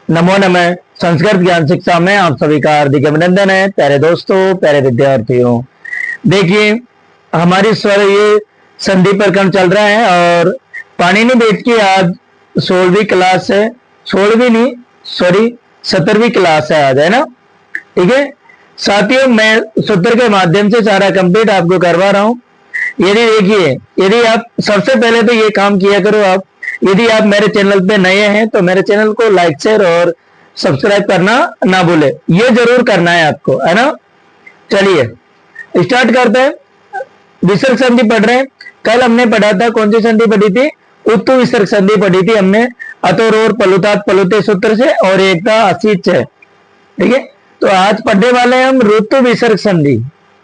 नमो नमः। संस्कृत ज्ञान शिक्षा में आप सभी का हार्दिक अभिनंदन है। प्यारे दोस्तों, प्यारे विद्यार्थियों, देखिए हमारी स्वर ये संधि प्रकरण चल रहा है और पाणिनि भेद की आज 16वीं क्लास है। 16वीं नहीं, सॉरी 17वीं क्लास है आज, है ना। ठीक है साथियों, मैं सूत्र के माध्यम से सारा कंप्लीट आपको करवा रहा हूं। यदि देखिए, यदि आप सबसे पहले तो ये काम किया करो, आप यदि आप मेरे चैनल पे नए हैं तो मेरे चैनल को लाइक शेयर और सब्सक्राइब करना ना भूले, ये जरूर करना है आपको, है ना। चलिए स्टार्ट करते हैं। विसर्ग संधि पढ़ रहे हैं। कल हमने पढ़ा था, कौन सी संधि पढ़ी थी? उत्तु विसर्ग संधि पढ़ी थी हमने, अतोर और पलुतात पलुते सूत्र से, और एक था असीच है। ठीक है, तो आज पढ़ने वाले हैं हम ऋतु विसर्ग संधि।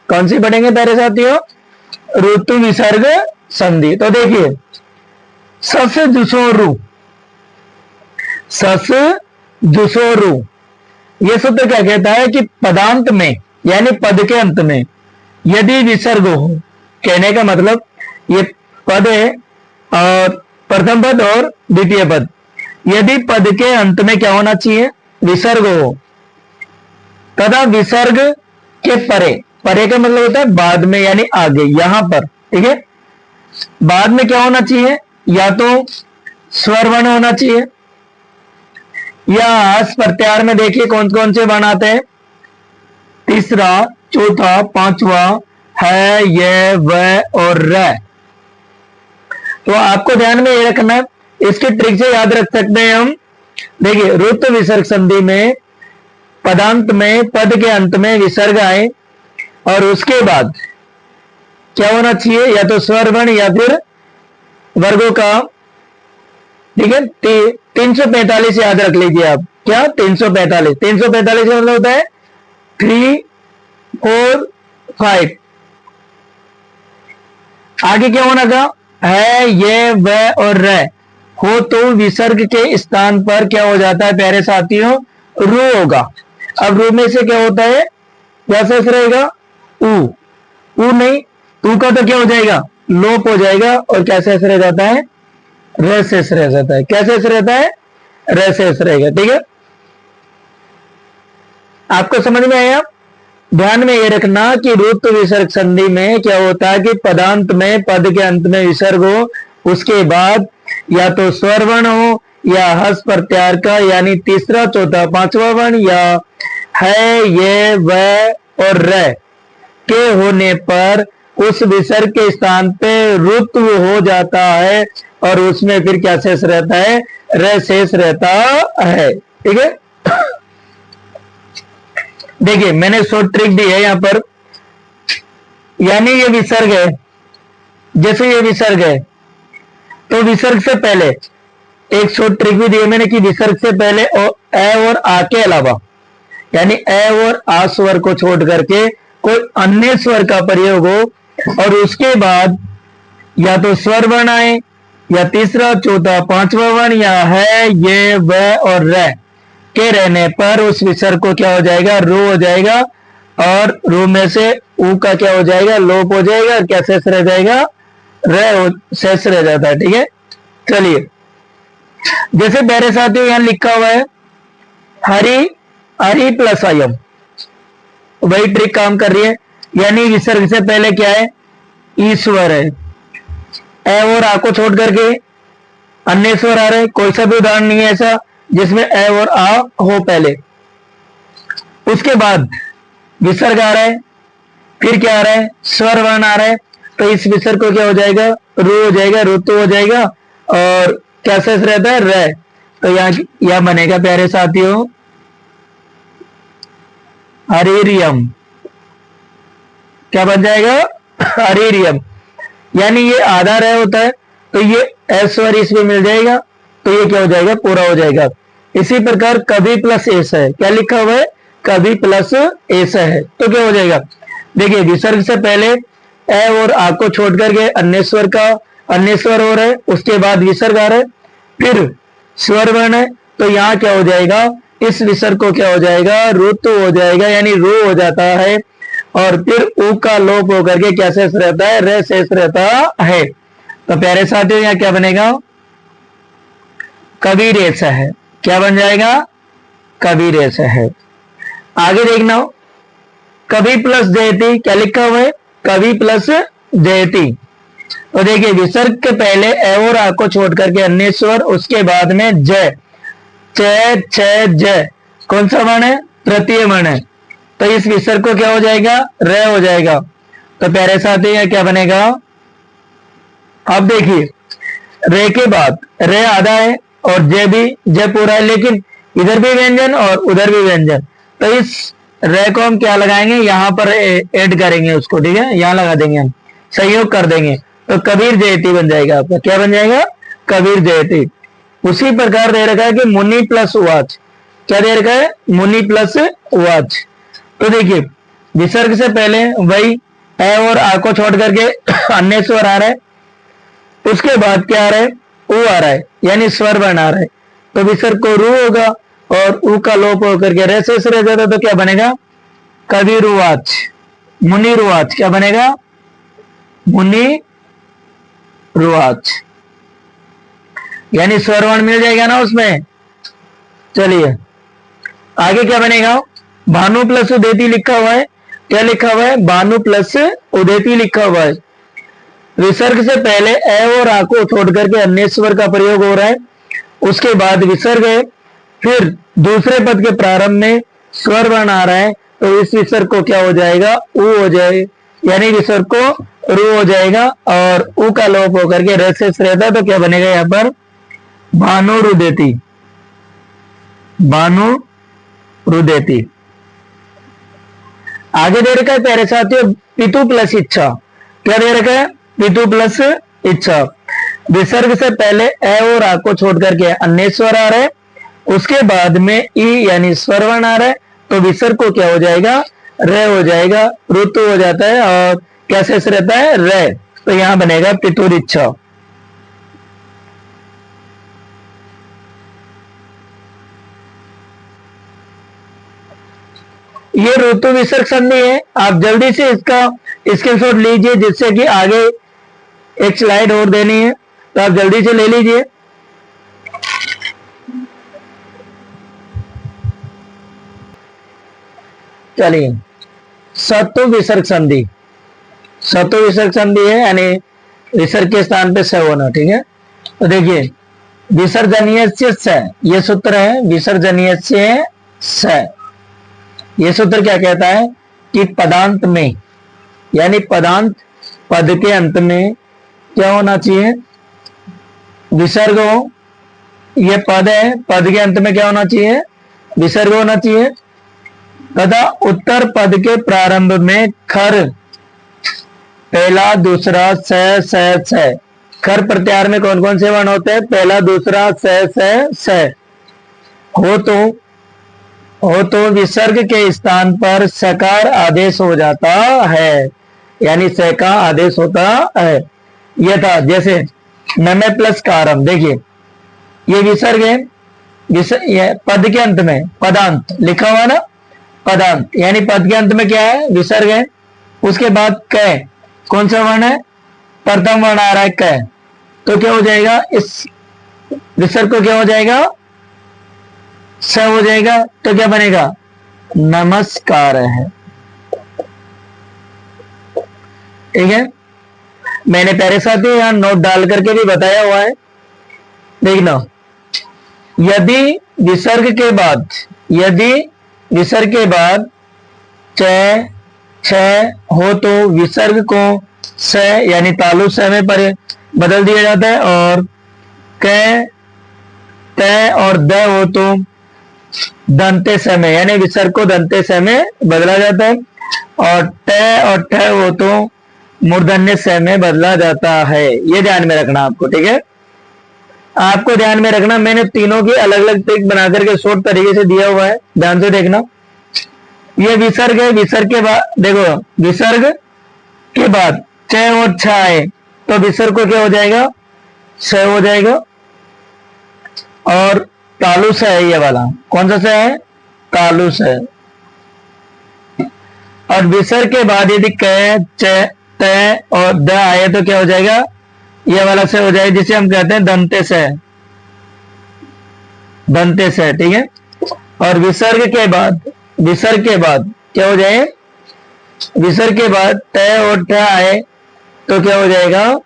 कौन सी पढ़ेंगे प्यारे साथियों? ऋतु विसर्ग संधि। तो देखिए, सस जुसोरु, सस जुसोरु, यह सूत्र क्या कहता है कि पदांत में यानी पद के अंत में यदि विसर्ग हो, कहने का मतलब ये पद है और प्रथम पद और द्वितीय पद, यदि पद के अंत में क्या होना चाहिए? विसर्ग हो, तथा विसर्ग के परे, परे का मतलब होता है बाद में यानी आगे, यहां पर। ठीक है, बाद में क्या होना चाहिए? या तो स्वर वर्ण होना चाहिए, या हस प्रत्याहार में देखिए कौन कौन से वर्ण आते हैं, तीसरा, चौथा, पांचवा, है, ये, वह और र। तो आपको ध्यान में ये रखना है, इसके ट्रिक से याद रख सकते हैं हम। देखिए, ऋतु विसर्ग संधि में पदांत में पद के अंत में विसर्ग आए और उसके बाद क्या होना चाहिए? या तो स्वर वर्ण या फिर वर्गों का। ठीक है, 345 याद रख लीजिए आप। क्या? 345। 345 का मतलब होता है 3, 4, 5। आगे क्या होना था? है, ये, वह और र हो तो विसर्ग के स्थान पर क्या हो जाता है प्यारे साथियों? रू होगा। अब रू में से क्या होता है? क्या शेष रहेगा? ऊ। ऊ नहीं, ऊ का तो क्या हो जाएगा? लोप हो जाएगा। और क्या शेष रह जाता है? र शेष रह जाता है। क्या शेष रहता है? र शेष रहेगा। ठीक है, आपको समझ में आया? ध्यान में ये रखना कि ऋतु विसर्ग संधि में क्या होता है कि पदांत में पद के अंत में विसर्ग हो, उसके बाद या तो स्वर वर्ण हो या हस प्रत्याहार का यानी तीसरा, चौथा, पांचवा वर्ण, या है, ये, वह और र के होने पर उस विसर्ग के स्थान पे ऋतु हो जाता है और उसमें फिर क्या शेष रहता है? र शेष रहता है। ठीक है, देखिए मैंने शॉर्ट ट्रिक दी है यहां पर, यानी ये विसर्ग है, जैसे ये विसर्ग है तो विसर्ग से पहले एक शॉर्ट ट्रिक भी दी है मैंने कि विसर्ग से पहले ए और आ के अलावा, यानी ए और आ स्वर को छोड़ करके कोई अन्य स्वर का प्रयोग हो और उसके बाद या तो स्वर वर्ण आए या तीसरा, चौथा, पांचवा वर्ण, या है, ये, वह और र के रहने पर उस विसर्ग को क्या हो जाएगा? रू हो जाएगा। और रू में से ऊ का क्या हो जाएगा? लोप हो जाएगा। क्या शेष रह जाएगा? र शेष रह जाता है। ठीक है, चलिए जैसे मेरे साथियों यहां लिखा हुआ है हरि, हरि प्लस अयम, वही ट्रिक काम कर रही है। यानी विसर्ग से पहले क्या है? ईश्वर है। ए और आ को छोड़ करके अन्य स्वर आ रहे, कोई सा भी उदाहरण नहीं है ऐसा जिसमें ए और आ हो पहले। उसके बाद विसर्ग आ रहा है, फिर क्या आ रहा है? स्वर वर्ण आ रहा है। तो इस विसर्ग को क्या हो जाएगा? रू हो जाएगा, ऋतु हो जाएगा। और क्या शेष रहता है? र। तो यहां बनेगा प्यारे साथियों हरिरियम। क्या बन जाएगा? हरिरियम। यानी ये आधा रह होता है तो ये स्वर इसमें मिल जाएगा तो ये क्या हो जाएगा? पूरा हो जाएगा। इसी प्रकार कभी प्लस एस है, क्या लिखा हुआ है? कभी प्लस एस है, तो क्या हो जाएगा? देखिए, विसर्ग से पहले ए और आ को छोड़ करके अन्य स्वर का अन्य स्वर हो रहा है, उसके बाद विसर्ग आ रहा है, फिर स्वर वर्ण है, तो यहां क्या हो जाएगा? इस विसर्ग को क्या हो जाएगा? ऋतु हो जाएगा, यानी रू हो जाता है। और फिर ऊ का लोप होकर के क्या शेष रहता है? र शेष रहता है। तो प्यारे साथियों यहां क्या बनेगा? कबीर ऐसा है। क्या बन जाएगा? कभी रेस है। आगे देखना हो, कभी प्लस जयती, क्या लिखा हुआ है, कभी प्लस जयती। तो देखिए विसर्ग के पहले ए और आ को छोड़ करके अन्य स्वर, उसके बाद में जय, च छ जय, कौन सा वर्ण है, तृतीय वर्ण है। तो इस विसर्ग को क्या हो जाएगा, र हो जाएगा। तो प्यारे साथी यह क्या बनेगा, अब देखिए रे के बाद रे आधा है और जय भी, जय पूरा है, लेकिन इधर भी व्यंजन और उधर भी व्यंजन। तो इस रे को हम क्या लगाएंगे, यहां पर ऐड करेंगे उसको, ठीक है, यहां लगा देंगे हम, संयोग कर देंगे। तो कबीर जयती बन जाएगा आपका, क्या बन जाएगा, कबीर जयती। उसी प्रकार दे रखा है कि मुनि प्लस उवाच, क्या दे रखा है, मुनि प्लस उवाच। तो देखिए विसर्ग से पहले वही ए और आ को छोड़ करके अन्य स्वर आ रहा है, उसके बाद क्या आ रहा है, उ आ रहा है, यानी स्वर वर्ण आ रहा है। तो विसर्ग को रू होगा और उ का लोप होकर के रे शेष रह जाता, तो क्या बनेगा, कबीर उवाच, मुनि रुवाच, क्या बनेगा, मुनि रुवाच, यानी स्वर वर्ण मिल जाएगा ना उसमें। चलिए आगे क्या बनेगा, भानु प्लस उदेति लिखा हुआ है, क्या लिखा हुआ है, भानु प्लस उदेति लिखा हुआ है। विसर्ग से पहले ए और आ को छोड़ करके अन्य स्वर का प्रयोग हो रहा है, उसके बाद विसर्ग है, फिर दूसरे पद के प्रारंभ में स्वर वर्ण आ रहा है। तो इस विसर्ग को क्या हो जाएगा, उ हो जाए, यानी विसर्ग को रू हो जाएगा और उ का लोप होकर के र शेष रहता है। तो क्या बनेगा यहां पर, भानु रुदेती, भानु रुदेती। आगे दे रखा है प्यारे साथियों पितु प्लस इच्छा, क्या दे रखा है, पितु प्लस इच्छा। विसर्ग से पहले ए और आ को छोड़ करके अन्य स्वर आ रहा है, उसके बाद में ई यानी स्वर वर्ण आ रहा है। तो विसर्ग को क्या हो जाएगा, रे हो जाएगा, ऋतु हो जाता है और क्या शेष रहता है, रे। तो यहां बनेगा पितुर इच्छा। ये ऋतु विसर्ग संधि है, आप जल्दी से इसका स्क्रीनशॉट लीजिए, जिससे कि आगे एक स्लाइड और देनी है, तो आप जल्दी से ले लीजिए। चलिए सत्व विसर्ग संधि, सत्व विसर्ग संधि है, यानी विसर्ग के स्थान पे स होना, ठीक है। तो देखिए विसर्जनीय स, ये सूत्र है, विसर्जनीय स। ये सूत्र क्या कहता है कि पदांत में, यानी पदांत पद के अंत में क्या होना चाहिए, विसर्ग हो। ये पद है, पद के अंत में क्या होना चाहिए, विसर्ग होना चाहिए। तथा उत्तर पद के प्रारंभ में खर, पहला दूसरा स। खर प्रत्याहार में कौन कौन से वर्ण होते हैं, पहला दूसरा स। हो तो विसर्ग के स्थान पर सकार आदेश हो जाता है, यानी स का आदेश होता है। यह था जैसे नमे प्लस कारम, देखिए ये विसर्ग है, ये पद के अंत में पदांत लिखा हुआ ना, पदांत यानी पद के अंत में क्या है, विसर्ग है। उसके बाद क, कौन सा वर्ण है, प्रथम वर्ण आ रहा है क। तो क्या हो जाएगा, इस विसर्ग को क्या हो जाएगा, स हो जाएगा। तो क्या बनेगा, नमस्कार है, ठीक है। मैंने प्यारे साथियों यहां नोट डाल करके भी बताया हुआ है, देखना। यदि विसर्ग के बाद च छ हो तो विसर्ग को स यानी तालु स में पर बदल दिया जाता है, और क त और द हो तो दंते स में, यानी विसर्ग को दंते स में बदला जाता है, और ट और ठ हो तो मूर्धन्य स में बदला जाता है। ये ध्यान में रखना आपको, ठीक है, आपको ध्यान में रखना। मैंने तीनों की अलग अलग ट्रिक बना करके शॉर्ट तरीके से दिया हुआ है, ध्यान से देखना। ये विसर्ग है, विसर्ग के बाद देखो, विसर्ग के बाद च और छ आए तो विसर्ग को क्या हो जाएगा, स हो जाएगा। और तालु स है, ये वाला कौन सा स है, तालु स है। और विसर्ग के बाद यदि क च त और द आए तो क्या हो जाएगा, ये वाला स हो जाएगा, जिसे हम कहते हैं दंते स, दंते स, ठीक है। और विसर्ग के बाद क्या हो जाए, विसर्ग के बाद ट और ठ आए तो क्या हो जाएगा,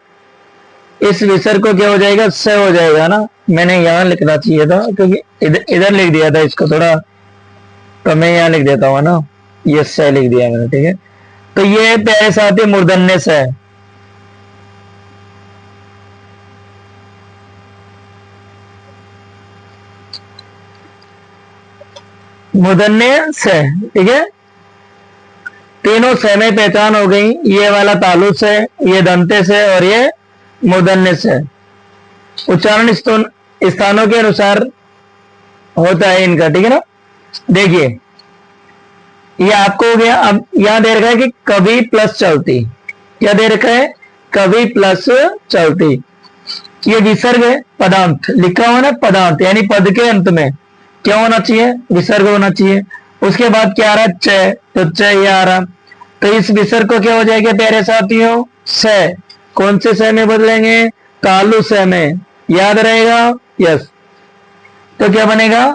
इस विसर्ग को क्या हो जाएगा, स हो जाएगा ना। मैंने यहां लिखना चाहिए था क्योंकि इधर लिख दिया था इसको थोड़ा, तो मैं यहां लिख देता हूँ ना, ये स लिख दिया मैंने, ठीक है। तो ये प्यारे साथी मूर्धन्य स है। मूर्धन्य स, ठीक है। तीनों स में पहचान हो गई, ये वाला तालु स, ये दंते स और ये मूर्धन्य स। उच्चारण स्थानों के अनुसार होता है इनका, ठीक है ना। देखिए ये आपको हो गया। अब यहां दे रखा है कि कभी प्लस चलती, क्या दे रखा है, कभी प्लस चलती। ये विसर्ग है, पदांत लिखा हुआ ना, पदांत यानी पद के अंत में क्या होना चाहिए, विसर्ग होना चाहिए। उसके बाद क्या आ रहा है, च, तो च ये आ रहा, तो इस विसर्ग को क्या हो जाएगा प्यारे साथियों, स। कौन से स में बदलेंगे, तालु स में, याद रहेगा, यस। तो क्या बनेगा,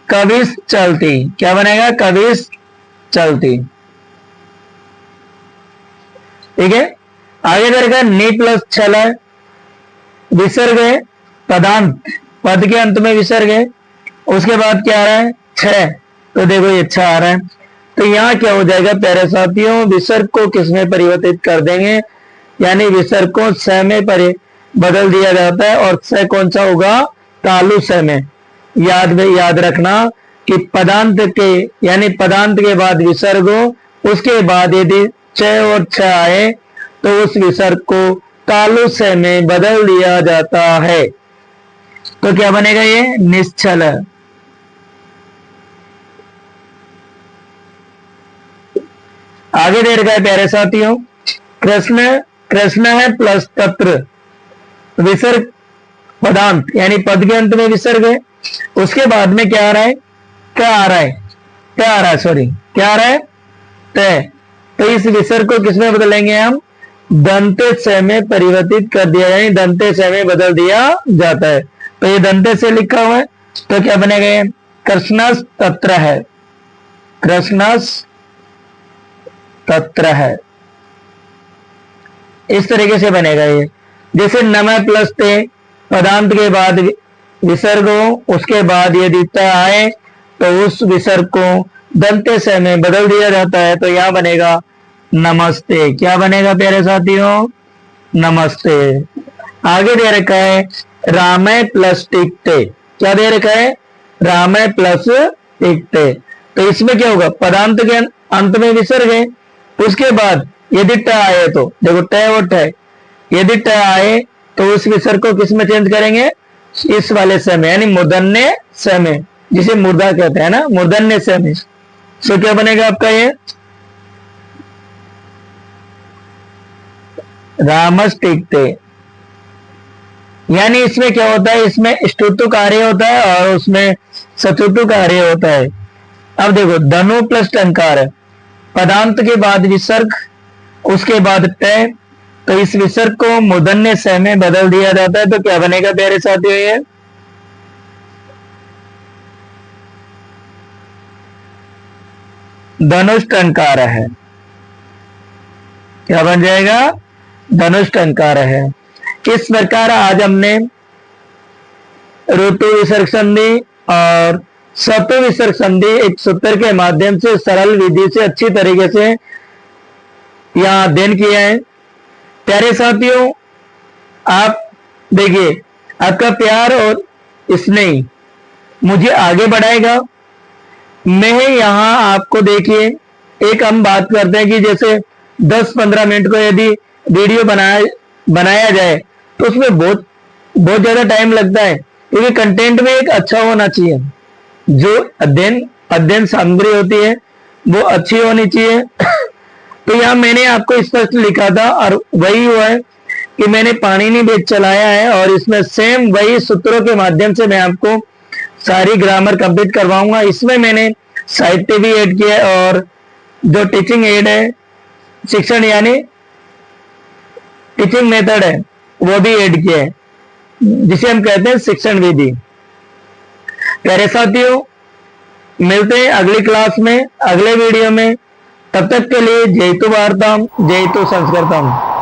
कविस चलती, क्या बनेगा, कविस चलती, ठीक है। आगे देखा नी प्लस छल है, विसर्ग है, पदांत, पद के अंत में विसर्ग है। उसके बाद क्या आ रहा है, छ, तो देखो ये छ आ रहा है। तो यहां क्या हो जाएगा प्यारे साथियों, विसर्ग को किस में परिवर्तित कर देंगे, यानी विसर्ग को स में बदल दिया जाता है, और स कौन सा होगा, तालु स में। याद रखना कि पदांत के, यानी पदांत के बाद विसर्ग हो, उसके बाद यदि च और छ आए तो उस विसर्ग को तालु स में बदल दिया जाता है। तो क्या बनेगा, ये निश्चल। आगे दे रखा है प्यारे साथियों, कृष्ण, कृष्ण है प्लस तत्र, विसर्ग पदांत यानी पद के अंत में विसर्ग है। उसके बाद में क्या आ रहा है, क्या आ रहा है, क्या आ रहा है, सॉरी क्या आ रहा है, त। तो इस विसर्ग को किसमें बदलेंगे हम, दंते स में परिवर्तित कर दिया, यानी दंते स में बदल दिया जाता है। तो ये दंते से लिखा हुआ है, तो क्या बनेगा, ये कृष्णस तत्र है, कृष्णस तत्र है, इस तरीके से बनेगा ये। जैसे नमः प्लस ते, पदांत के बाद विसर्ग हो, उसके बाद यदि त आए तो उस विसर्ग को दंते स में बदल दिया जाता है, तो यहां बनेगा नमस्ते। क्या बनेगा प्यारे साथियों, नमस्ते। आगे दे रखा है रामय प्लस टिकते, क्या दे रखा है, रामय प्लस टिकते। तो इसमें क्या होगा, पदांत के अंत में विसर्ग है, उसके बाद यदि ट आए तो देखो ट और ट, यदि ट आए तो उस विसर्ग को किस में चेंज करेंगे, इस वाले स में, यानी मूर्धन्य स में, जिसे मुर्दा कहते हैं ना, मूर्धन्य स में। सो क्या बनेगा आपका ये, रामस टिकते। यानी इसमें क्या होता है, इसमें स्तुतु कार्य होता है और उसमें सतुतु कार्य होता है। अब देखो धनु प्लस टंकार है, पदांत के बाद विसर्ग, उसके बाद ट, तो इस विसर्ग को मूर्धन्य स में बदल दिया जाता है। तो क्या बनेगा प्यारे साथियों, ये धनुष टंकार है, क्या बन जाएगा, धनुष टंकार है। इस प्रकार आज हमने ऋतु विसर्ग संधि और सतु विसर्ग संधि एक सूत्र के माध्यम से सरल विधि से अच्छी तरीके से यहां अध्ययन किया है। प्यारे साथियों, आप देखिए, आपका प्यार और स्नेह मुझे आगे बढ़ाएगा। मैं यहां आपको देखिए, एक हम बात करते हैं कि जैसे 10-15 मिनट को यदि वीडियो बनाया जाए तो उसमें बहुत ज्यादा टाइम लगता है, क्योंकि कंटेंट में एक अच्छा होना चाहिए, जो अध्ययन सामग्री होती है वो अच्छी होनी चाहिए। तो यहां मैंने आपको स्पष्ट लिखा था और वही हुआ है कि मैंने पाणिनि भेद चलाया है, और इसमें सेम वही सूत्रों के माध्यम से मैं आपको सारी ग्रामर कंप्लीट करवाऊंगा। इसमें मैंने साहित्य भी ऐड किया है, और जो टीचिंग एड है, शिक्षण यानी टीचिंग मेथड है, वो भी ऐड किया है, जिसे हम कहते हैं शिक्षण विधि। प्यारे साथियों, मिलते हैं अगली क्लास में, अगले वीडियो में। तब तक के लिए जय तो भारतम, जय तो संस्कृतम।